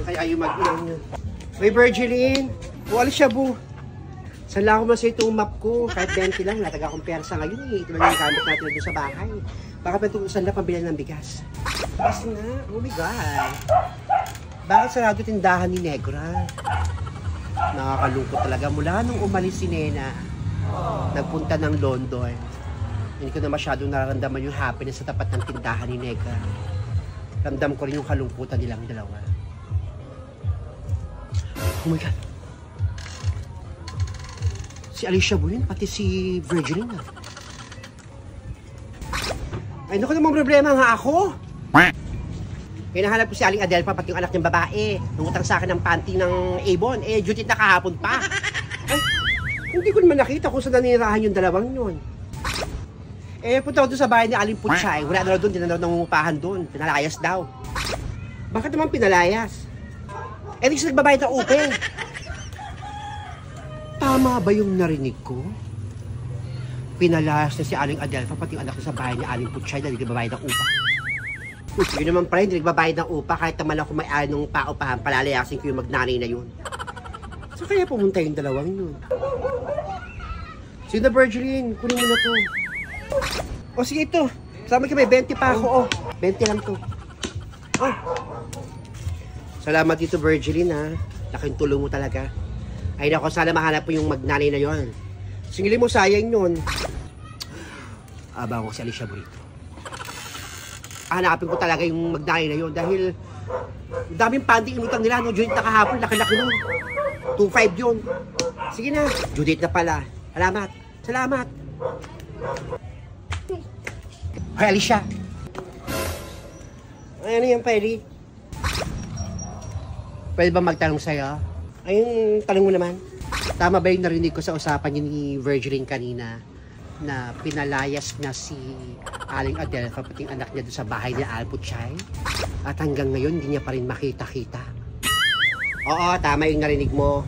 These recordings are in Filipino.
Kaya yung mag-ilang nyo. May Virgilin. Alis siya, bu. Saan lang ako masaya itong map ko? Kahit 20 lang, nataga akong persa ngayon eh. Ito lang yung gamit natin doon sa bahay. Baka patutusan na pambili ng bigas. Bigas na. Oh my God. Bakit sarado tindahan ni Negra? Nakakalungkot talaga. Mula nung umalis si Nena, nagpunta ng London. Hindi ko na masyadong nararamdaman yung happiness sa tapat ng tindahan ni Negra. Ramdam ko rin yung kalungkutan nilang dalawa. Oh my God. Si Alicia Buin, pati si Virgilin. Ay, naku namang problema nga ako. Hinahanap ko si Aling Adelfa, pati yung anak niyang babae. Nungutang sa akin ng panty ng Avon. Eh, duty na kahapon pa. Ay, hindi ko naman nakita kung saan nanirahan yung dalawang yun. Eh, punta ko doon sa bahay ni Aling Putsay. Wala na doon, di na nangungupahan doon. Pinalayas daw. Bakit naman pinalayas? Eh, di siya nagbabayad ng upe. Tama ba yung narinig ko? Pinalayas na si Aling Adelfa, pati yung anak ko sa bahay ni Aling Putsay na nagbabayad ng upa. Yun naman pala, hindi nagbabayad ng upa. Kahit naman ako may anong paupahan, palalayasin ko yung magnanay na yun. So kaya pumunta yung dalawang yun. Sino Virgilin? Kunin mo na to. O sige ito. Sama ka may 20 pa ako. Oh, 20 lang to. Oh. Salamat dito Virgilin ha. Laking tulong mo talaga. Ay nako, sana mahanap po yung magnanay na yun. Singilin mo, sayang yun. Abang ko si Alicia Burito. Hanapin ko talaga yung magnanay na yun dahil daming panding inutang nila no. Judith na kahapon, laki-laki nun. 2.5 yun. Sige na, Judith na pala. Salamat. Salamat. Ay, Alicia. Ay, ano yan, Pwede? Pwede ba magtanong sa'yo? Ay, yung tanong mo naman. Tama ba yung narinig ko sa usapan niya ni Virgilin kanina na pinalayas na si Aling Adelfa pati yung anak niya doon sa bahay ni Al Putsay? At hanggang ngayon, hindi niya pa rin makita-kita. Oo, tama yung narinig mo.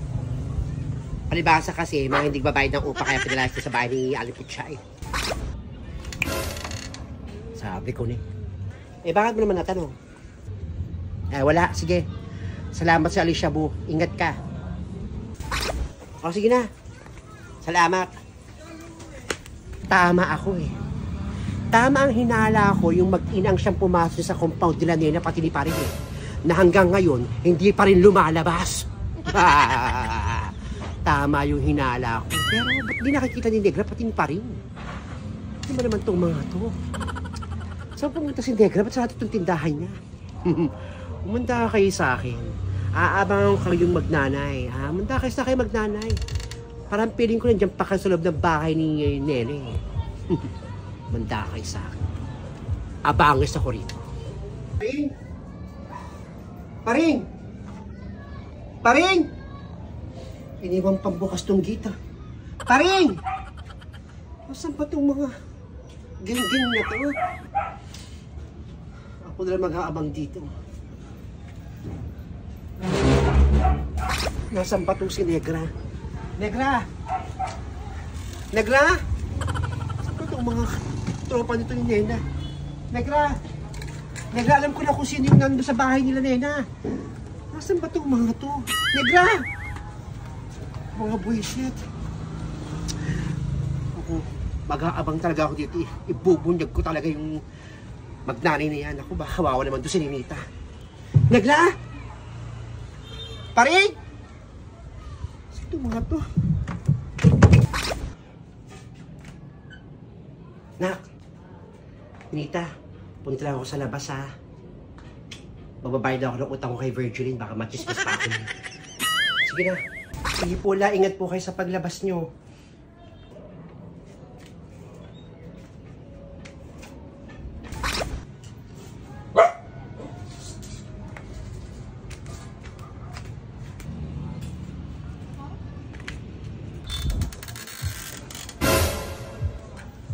Palibasa kasi, mga hindi babayad ng upa kaya pinalayas na sa bahay ni Aling Putsay. Sabi ko ni. Eh, bakit mo naman natanong? Eh, wala. Sige. Salamat sa Alicia Bu. Ingat ka. O, sige na. Salamat. Tama ako eh. Tama ang hinala ko yung mag-inang siyang pumasok sa compound nila Nena pati ni Parin eh. Na hanggang ngayon, hindi pa rin lumalabas. Tama yung hinala ko. Pero ba't di nakikita ni Negra pati ni Parin? Ano ba naman itong mga to? Saan pumunta si Negra? Ba't sa atin itong tindahan niya? Umanda kayo sa akin. Aabangan ko kayong magnanay. Umanda kayo sa akin magnanay. Parang piling ko nandiyan pa kayo sa loob ng bahay ni Nene. Umanda kayo sa akin. Abangis ako rito. Paring! Paring! Paring! Iniwang pambukas tong gita. Paring! Saan pa itong mga ging-ging na to? Ako na lang mag-aabang dito. Nasaan pa itong si Negra? Negra! Negra! Saan pa itong mga tropa nito ni Nena? Negra! Negra, alam ko na kung sino yung nandun sa bahay nila Nena. Nasaan ba itong mga to? Negra! Mga buwisit. Ako, mag-aabang talaga ako dito. Ibubunyag ko talaga yung magnanay na yan. Ako, baka kawawa naman doon si Ninita. Negra! Paring! Sino mga to? Nak! Ninita, punta lang ako sa labas ha. Magbabayad ako ng utang ko kay Virgilin. Baka machismis pa ako. Sige na. Sige po la, ingat po kayo sa paglabas nyo.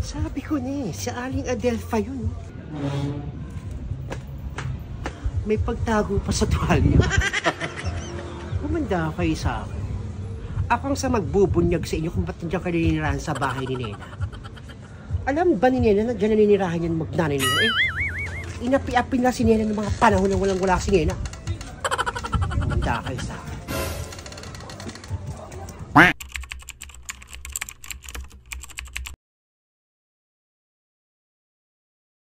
Sabi ko ni, si Aling Adelfa yun. May pagtago pa sa tuwalya. Umanda kayo sa akin. Akong sa magbubunyag sa inyo kung ba't nandiyan kayo naninirahan sa bahay ni Nena. Alam ba ni Nena na dyan naninirahan yan magnanay niya? Eh, inapi-api na si Nena ng mga panahon na walang-wala si Nena. magdakal sa akin.